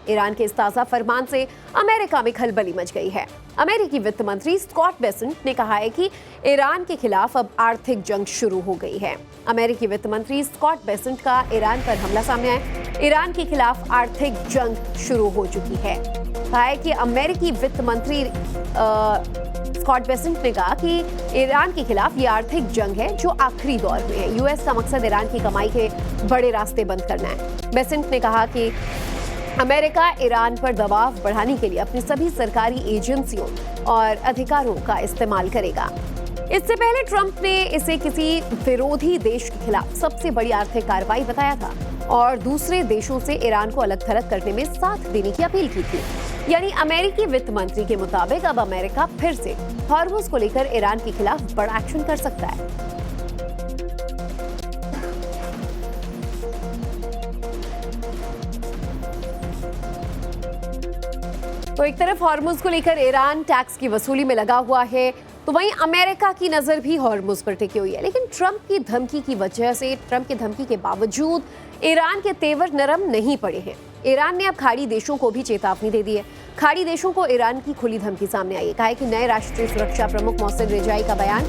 Iran के इस ताज़ा फरमान से अमेरिका में खलबली मच गई है। अमेरिकी वित्त मंत्री स्कॉट बेसेंट ने कहा है कि ईरान के खिलाफ अब आर्थिक जंग शुरू हो गई है। अमेरिकी वित्त मंत्री स्कॉट बेसेंट का ईरान पर हमला सामने आया। ईरान के खिलाफ आर्थिक जंग शुरू हो चुकी है। कहा है कि अमेरिकी वित्त मंत्री स्कॉट बेसेंट ने कहा कि ईरान के खिलाफ ये आर्थिक जंग है जो आखिरी दौर में है। यूएस का मकसद ईरान की कमाई के बड़े रास्ते बंद करना है। बेसेंट ने कहा कि अमेरिका ईरान पर दबाव बढ़ाने के लिए अपनी सभी सरकारी एजेंसियों और अधिकारों का इस्तेमाल करेगा। इससे पहले ट्रंप ने इसे किसी विरोधी देश के खिलाफ सबसे बड़ी आर्थिक कार्रवाई बताया था और दूसरे देशों से ईरान को अलग थलग करने में साथ देने की अपील की थी। यानी अमेरिकी वित्त मंत्री के मुताबिक अब अमेरिका फिर से हॉर्मुज को लेकर ईरान के खिलाफ बड़ा एक्शन कर सकता है। तो एक तरफ हॉर्मुज को लेकर ईरान टैक्स की वसूली में लगा हुआ है, तो वहीं अमेरिका की नजर भी हॉर्मुज पर टिकी हुई है। लेकिन ट्रंप की धमकी की वजह से, ट्रंप की धमकी के बावजूद ईरान के तेवर नरम नहीं पड़े हैं। ईरान ने अब खाड़ी देशों को भी चेतावनी दे दी है। खाड़ी देशों को ईरान की खुली धमकी सामने आई है। कहा है कि नए राष्ट्रीय सुरक्षा प्रमुख मोहसिन रेजाई का बयान,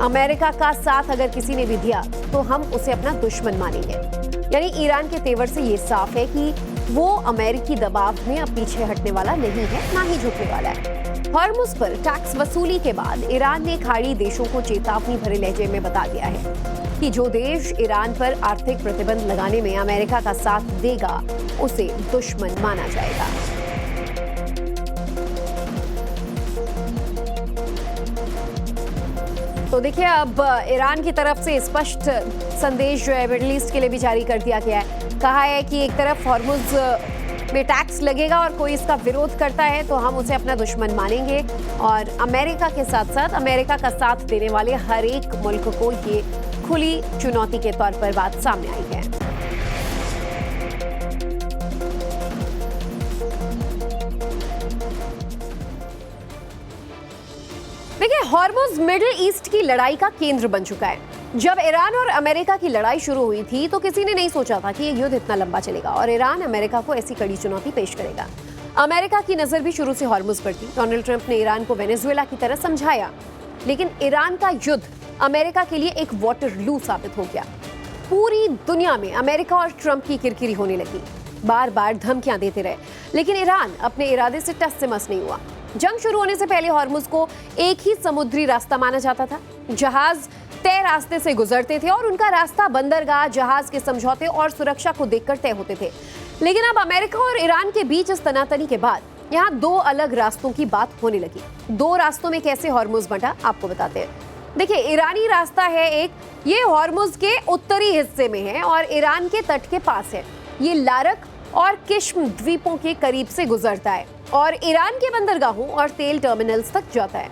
अमेरिका का साथ अगर किसी ने भी दिया तो हम उसे अपना दुश्मन मानेंगे। यानी ईरान के तेवर से ये साफ है कि वो अमेरिकी दबाव में अब पीछे हटने वाला नहीं है, ना ही झुकने वाला है। हॉर्मुज पर टैक्स वसूली के बाद ईरान ने खाड़ी देशों को चेतावनी भरे लहजे में बता दिया है कि जो देश ईरान पर आर्थिक प्रतिबंध लगाने में अमेरिका का साथ देगा उसे दुश्मन माना जाएगा। तो देखिए, अब ईरान की तरफ से स्पष्ट संदेश जो है मिडिल ईस्ट के लिए भी जारी कर दिया गया है। कहा है कि एक तरफ हॉर्मुज में टैक्स लगेगा और कोई इसका विरोध करता है तो हम उसे अपना दुश्मन मानेंगे, और अमेरिका के साथ साथ अमेरिका का साथ देने वाले हर एक मुल्क को ये खुली चुनौती के तौर पर बात सामने आई है। देखिए, हॉर्मुज मिडिल ईस्ट की लड़ाई का केंद्र बन चुका है। जब ईरान और अमेरिका की लड़ाई शुरू हुई थी तो किसी ने नहीं सोचा था कि ये युद्ध इतना लंबा चलेगा और ईरान अमेरिका को ऐसी कड़ी चुनौती पेश करेगा। अमेरिका की नजर भी शुरू से हॉर्मुज पर थी। डोनाल्ड ट्रंप ने ईरान को वेनेजुएला की तरह समझाया, लेकिन ईरान का युद्ध अमेरिका के लिए एक वाटरलू साबित हो गया। पूरी दुनिया में अमेरिका और ट्रंप की किरकिरी होने लगी। बार बार धमकियां देते रहे, लेकिन ईरान अपने इरादे से टस से मस नहीं हुआ। जंग शुरू होने से पहले हॉर्मुज को एक ही समुद्री रास्ता माना जाता था। जहाज तय रास्ते से गुजरते थे और उनका रास्ता बंदरगाह, जहाज के समझौते और सुरक्षा को देखकर तय होते थे। लेकिन अब अमेरिका और ईरान के बीच इस तनातनी के बाद यहाँ दो अलग रास्तों की बात होने लगी। दो रास्तों में कैसे हॉर्मुज बंटा, आपको बताते हैं। देखिए, ईरानी रास्ता है एक, ये हॉर्मुज के उत्तरी हिस्से में है और ईरान के तट के पास है। ये लारक और किश्म द्वीपों के करीब से गुजरता है और ईरान के बंदरगाहों और तेल टर्मिनल्स तक जाता है।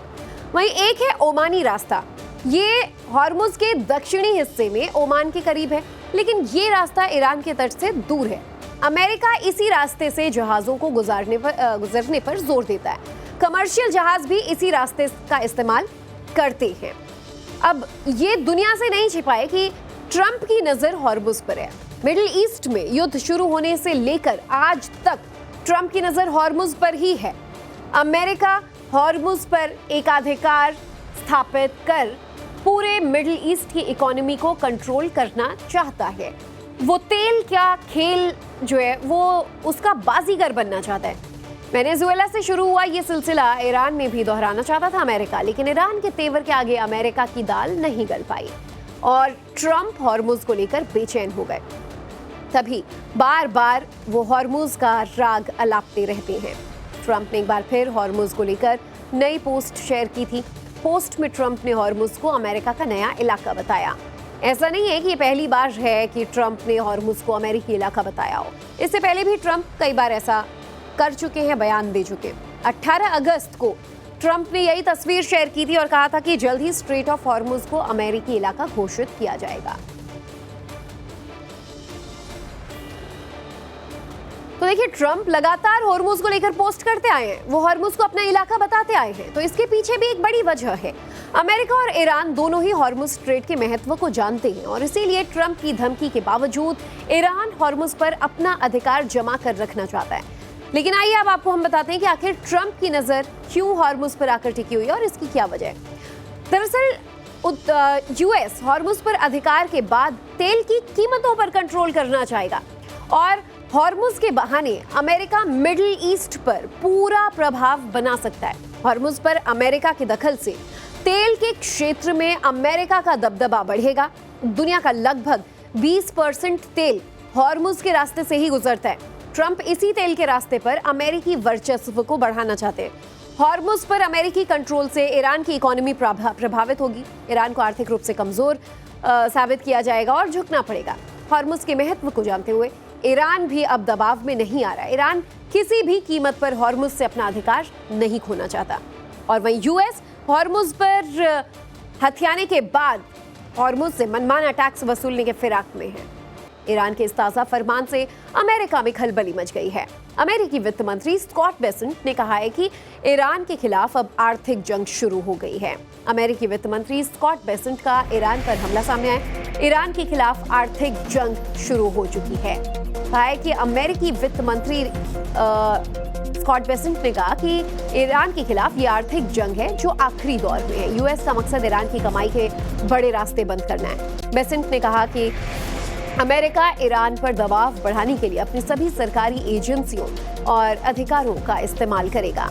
वहीं एक है ओमानी रास्ता, ये हॉर्मुज के दक्षिणी हिस्से में ओमान के करीब है, लेकिन ये रास्ता ईरान के तट से दूर है। अमेरिका इसी रास्ते से जहाजों को गुजरने पर जोर देता है। कमर्शियल जहाज भी इसी रास्ते का इस्तेमाल करते हैं। अब ये दुनिया से नहीं छिपाए कि ट्रंप की नजर हॉर्मुज पर है। मिडिल ईस्ट में युद्ध शुरू होने से लेकर आज तक ट्रंप की नजर हॉर्मुज पर ही है। अमेरिका हॉर्मुज पर एकाधिकार स्थापित कर पूरे मिडिल ईस्ट की इकोनॉमी को कंट्रोल करना चाहता है। वो तेल क्या खेल जो है वो उसका बाजीगर बनना चाहता है। वेनेजुएला से शुरू हुआ ये सिलसिला ईरान में भी दोहराना चाहता था अमेरिका, लेकिन ईरान के तेवर के आगे अमेरिका की दाल नहीं गल पाई और ट्रंप हॉर्मुज को लेकर बेचैन हो गए। तभी बार बार वो हॉर्मुज का राग अलापते रहते हैं। ट्रंप ने एक बार फिर हॉर्मुज को लेकर नई पोस्ट शेयर की थी। पोस्ट में ट्रंप ने हॉर्मुज को अमेरिका का नया इलाका बताया। ऐसा नहीं है कि ये पहली बार है कि ट्रंप ने हॉर्मुज को अमेरिकी इलाका बताया हो। इससे पहले भी ट्रंप कई बार ऐसा कर चुके हैं, बयान दे चुके। 18 अगस्त को ट्रंप ने यही तस्वीर शेयर की थी और कहा था कि जल्द ही स्ट्रेट ऑफ हॉर्मुज को अमेरिकी इलाका घोषित किया जाएगा। तो देखिए, ट्रंप लगातार हॉर्मुज को लेकर पोस्ट करते आए हैं, वो हॉर्मुज को अपना इलाका बताते आए हैं। तो इसके पीछे भी एक बड़ी वजह है। अमेरिका और ईरान दोनों ही हॉर्मुज स्ट्रेट के महत्व को जानते हैं और इसीलिए ट्रंप की धमकी के बावजूद ईरान हॉर्मुज पर अपना अधिकार जमा कर रखना चाहता है। लेकिन आइए अब आपको हम बताते हैं कि आखिर ट्रंप की नजर क्यों हॉर्मुज पर आकर टिकी हुई है और इसकी क्या वजह है। दरअसल यूएस हॉर्मुज पर अधिकार के बाद तेल की कीमतों पर कंट्रोल करना चाहेगा और हॉर्मुज के बहाने अमेरिका मिडिल ईस्ट पर पूरा प्रभाव बना सकता है। हॉर्मुज पर अमेरिका के दखल से तेल के क्षेत्र में अमेरिका का दबदबा बढ़ेगा। दुनिया का लगभग 20% तेल हॉर्मुज के रास्ते से ही गुजरता है। ट्रंप इसी तेल के रास्ते पर अमेरिकी वर्चस्व को बढ़ाना चाहते हैं। हॉर्मुज पर अमेरिकी कंट्रोल से ईरान की इकोनॉमी प्रभावित होगी। ईरान को आर्थिक रूप से कमजोर साबित किया जाएगा और झुकना पड़ेगा। हॉर्मुज के महत्व को जानते हुए ईरान भी अब दबाव में नहीं आ रहा। ईरान किसी भी कीमत पर हॉर्मुज से अपना अधिकार नहीं खोना चाहता और वहीं यूएस हॉर्मुज पर हथियाने के बाद हॉर्मुज से मनमाना टैक्स वसूलने के फिराक में है। ईरान के इस ताजा फरमान से अमेरिका में खलबली मच गई है। अमेरिकी वित्त मंत्री स्कॉट बेसेंट ने कहा है कि ईरान के खिलाफ अब आर्थिक जंग शुरू हो गई है। अमेरिकी वित्त मंत्री स्कॉट बेसेंट का ईरान पर हमला सामने आया। ईरान के खिलाफ आर्थिक जंग शुरू हो चुकी है। कहा है कि अमेरिकी वित्त मंत्री स्कॉट बेसेंट ने कहा कि ईरान के खिलाफ ये आर्थिक जंग है जो आखिरी दौर में है। यूएस का मकसद ईरान की कमाई के बड़े रास्ते बंद करना है। बेसेंट ने कहा कि अमेरिका ईरान पर दबाव बढ़ाने के लिए अपनी सभी सरकारी एजेंसियों और अधिकारों का इस्तेमाल करेगा।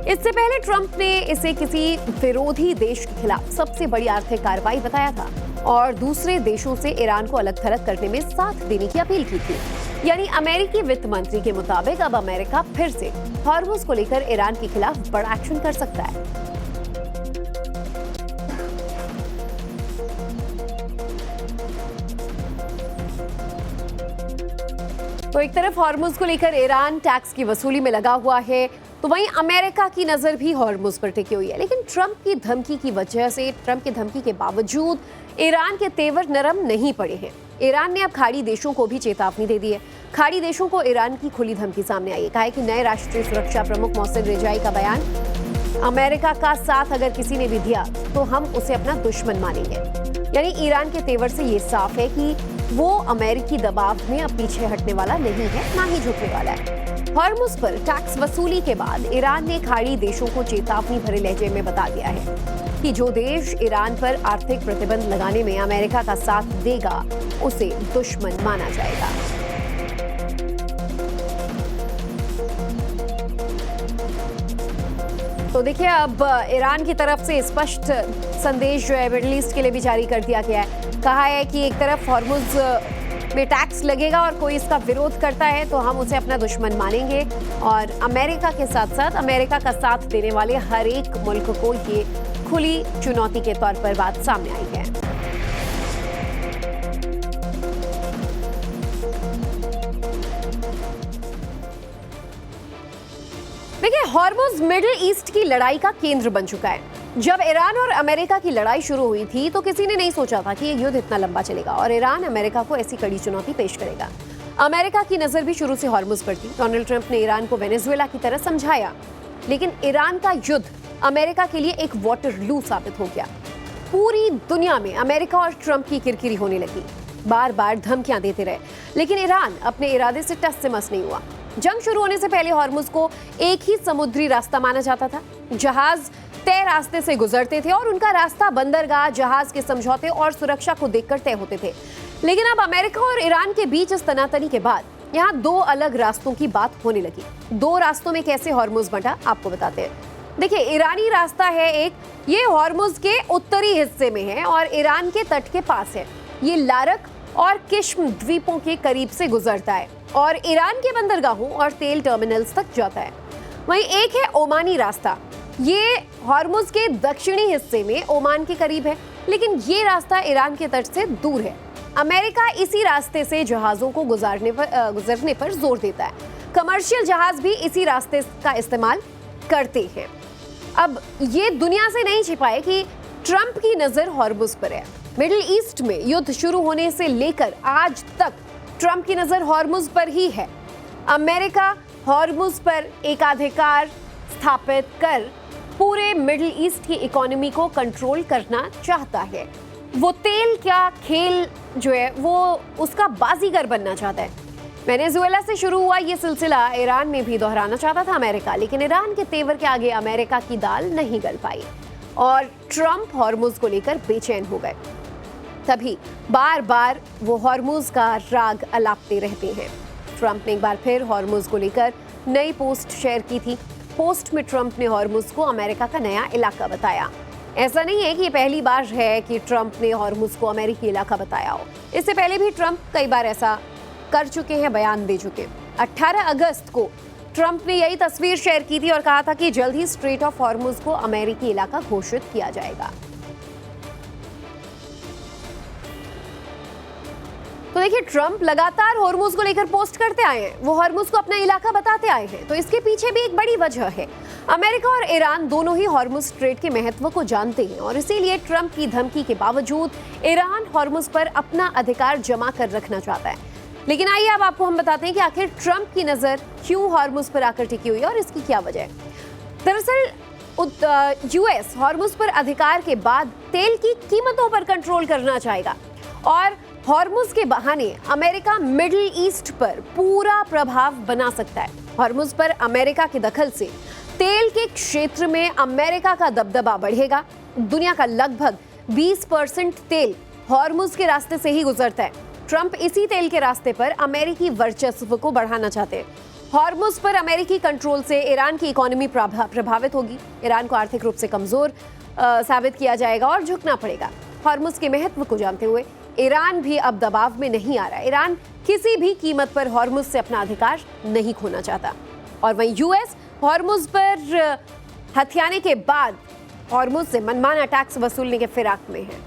इससे पहले ट्रंप ने इसे किसी विरोधी देश के खिलाफ सबसे बड़ी आर्थिक कार्रवाई बताया था और दूसरे देशों से ईरान को अलग थलग करने में साथ देने की अपील की थी। यानी अमेरिकी वित्त मंत्री के मुताबिक अब अमेरिका फिर से हॉर्मुज को लेकर ईरान के खिलाफ बड़ा एक्शन कर सकता है। तो एक तरफ हॉर्मुज को लेकर ईरान टैक्स की वसूली में लगा हुआ है, तो वहीं अमेरिका की नजर भी हॉर्मुज पर टिकी हुई है। लेकिन ट्रंप की धमकी की वजह से, ट्रंप की धमकी के बावजूद ईरान के तेवर नरम नहीं पड़े हैं। ईरान ने अब खाड़ी देशों को भी चेतावनी दे दी है। खाड़ी देशों को ईरान की खुली धमकी सामने आई है। कहा है कि नए राष्ट्रीय सुरक्षा प्रमुख मोहसिन रेजाई का बयान, अमेरिका का साथ अगर किसी ने भी दिया तो हम उसे अपना दुश्मन मानेंगे। यानी ईरान के तेवर से ये साफ है कि वो अमेरिकी दबाव में अब पीछे हटने वाला नहीं है, ना ही झुकने वाला है। हॉर्मुज पर टैक्स वसूली के बाद ईरान ने खाड़ी देशों को चेतावनी भरे लहजे में बता दिया है कि जो देश ईरान पर आर्थिक प्रतिबंध लगाने में अमेरिका का साथ देगा उसे दुश्मन माना जाएगा। तो देखिए, अब ईरान की तरफ से स्पष्ट संदेश जो है मिडिल ईस्ट के लिए भी जारी कर दिया गया है। कहा है कि एक तरफ हॉर्मुज में टैक्स लगेगा और कोई इसका विरोध करता है तो हम उसे अपना दुश्मन मानेंगे और अमेरिका के साथ साथ अमेरिका का साथ देने वाले हर एक मुल्क को ये खुली चुनौती के तौर पर बात सामने आई है। देखिए, हॉर्मुज मिडिल ईस्ट की लड़ाई का केंद्र बन चुका है। जब ईरान और अमेरिका की लड़ाई शुरू हुई थी तो किसी ने नहीं सोचा था कि ये युद्ध इतना लंबा चलेगा और ईरान अमेरिका को ऐसी कड़ी चुनौती पेश करेगा। अमेरिका की नजर भी शुरू से हॉर्मुज पर थी। डोनाल्ड ट्रंप ने ईरान को वेनेजुएला की तरह समझाया, लेकिन ईरान का युद्ध अमेरिका के लिए एक वाटरलू साबित हो गया। पूरी दुनिया में अमेरिका और ट्रंप की किरकिरी होने लगी। बार बार धमकियां देते रहे, लेकिन ईरान अपने इरादे से टस से मस नहीं हुआ। जंग शुरू होने से पहले हॉर्मुज को एक ही समुद्री रास्ता माना जाता था। जहाज तय रास्ते से गुजरते थे और उनका रास्ता बंदरगाह, जहाज के समझौते और सुरक्षा को देखकर तय होते थे। लेकिन अब अमेरिका और ईरान के बीच इस तनातनी के बाद यहाँ दो अलग रास्तों की बात होने लगी। दो रास्तों में कैसे हॉर्मुज बंटा, आपको बताते हैं। देखिए, ईरानी रास्ता है एक, ये हॉर्मुज के उत्तरी हिस्से में है और ईरान के तट के पास है। ये लारक और किश्म द्वीपों के करीब से गुजरता है और ईरान के बंदरगाहों और तेल टर्मिनल्स तक जाता है। वहीं एक है ओमानी रास्ता, ये हॉर्मुज के दक्षिणी हिस्से में ओमान के करीब है, लेकिन ये रास्ता ईरान के तट से दूर है। अमेरिका इसी रास्ते से जहाजों को गुजरने पर जोर देता है। कमर्शियल जहाज भी इसी रास्ते का इस्तेमाल करते हैं। अब ये दुनिया से नहीं छिपाए कि ट्रंप की नजर हॉर्मुज पर है। मिडिल ईस्ट में युद्ध शुरू होने से लेकर आज तक ट्रंप की नजर हॉर्मुज पर ही है। अमेरिका हॉर्मुज पर एकाधिकार स्थापित कर पूरे मिडिल ईस्ट की इकोनॉमी को कंट्रोल करना चाहता है। वो तेल का खेल जो है वो उसका बाजीगर बनना चाहता है। वेनेजुएला से शुरू हुआ ये सिलसिला ईरान में भी दोहराना चाहता था अमेरिका, लेकिन ईरान के तेवर के आगे अमेरिका की दाल नहीं गल पाई और ट्रंप हॉर्मुज को लेकर बेचैन हो गए। तभी बार बार वो हॉर्मुज का राग अलापते रहते हैं। ट्रंप ने एक बार फिर हॉर्मुज को लेकर नई पोस्ट शेयर की थी। पोस्ट में ट्रंप ने हॉर्मुज को अमेरिका का नया इलाका बताया। ऐसा नहीं है कि ये पहली बार है कि ट्रंप ने हॉर्मुज को अमेरिकी इलाका बताया हो। इससे पहले भी ट्रंप कई बार ऐसा कर चुके हैं, बयान दे चुके हैं। 18 अगस्त को ट्रंप ने यही तस्वीर शेयर की थी और कहा था कि जल्द ही स्ट्रेट ऑफ हॉर्मुज को अमेरिकी इलाका घोषित किया जाएगा। तो देखिए, ट्रंप लगातार हॉर्मुज को लेकर पोस्ट करते आए हैं, वो हॉर्मुज को अपना इलाका बताते आए हैं। तो इसके पीछे भी एक बड़ी वजह है। अमेरिका और ईरान दोनों ही हॉर्मुज स्ट्रेट के महत्व को जानते हैं और इसीलिए ट्रंप की धमकी के बावजूद ईरान हॉर्मुज पर अपना अधिकार जमा कर रखना चाहता है। लेकिन आइए अब आपको हम बताते हैं कि आखिर ट्रंप की नजर क्यों हॉर्मुज पर आकर टिकी हुई है और इसकी क्या वजह है। दरअसल यूएस हॉर्मुज पर अधिकार के बाद तेल की कीमतों पर कंट्रोल करना चाहेगा और हॉर्मुज के बहाने अमेरिका मिडिल ईस्ट पर पूरा प्रभाव बना सकता है। हॉर्मुज पर अमेरिका के दखल से तेल के क्षेत्र में अमेरिका का दबदबा बढ़ेगा। दुनिया का लगभग 20% तेल हॉर्मुज के रास्ते से ही गुजरता है। ट्रंप इसी तेल के रास्ते पर अमेरिकी वर्चस्व को बढ़ाना चाहते हैं। हॉर्मुज पर अमेरिकी कंट्रोल से ईरान की इकोनॉमी प्रभावित होगी। ईरान को आर्थिक रूप से कमजोर साबित किया जाएगा और झुकना पड़ेगा। हॉर्मुज के महत्व को जानते हुए ईरान भी अब दबाव में नहीं आ रहा है। ईरान किसी भी कीमत पर हॉर्मुज से अपना अधिकार नहीं खोना चाहता और वहीं यूएस हॉर्मुज पर हथियाने के बाद हॉर्मुज से मनमाना टैक्स वसूलने के फिराक में है।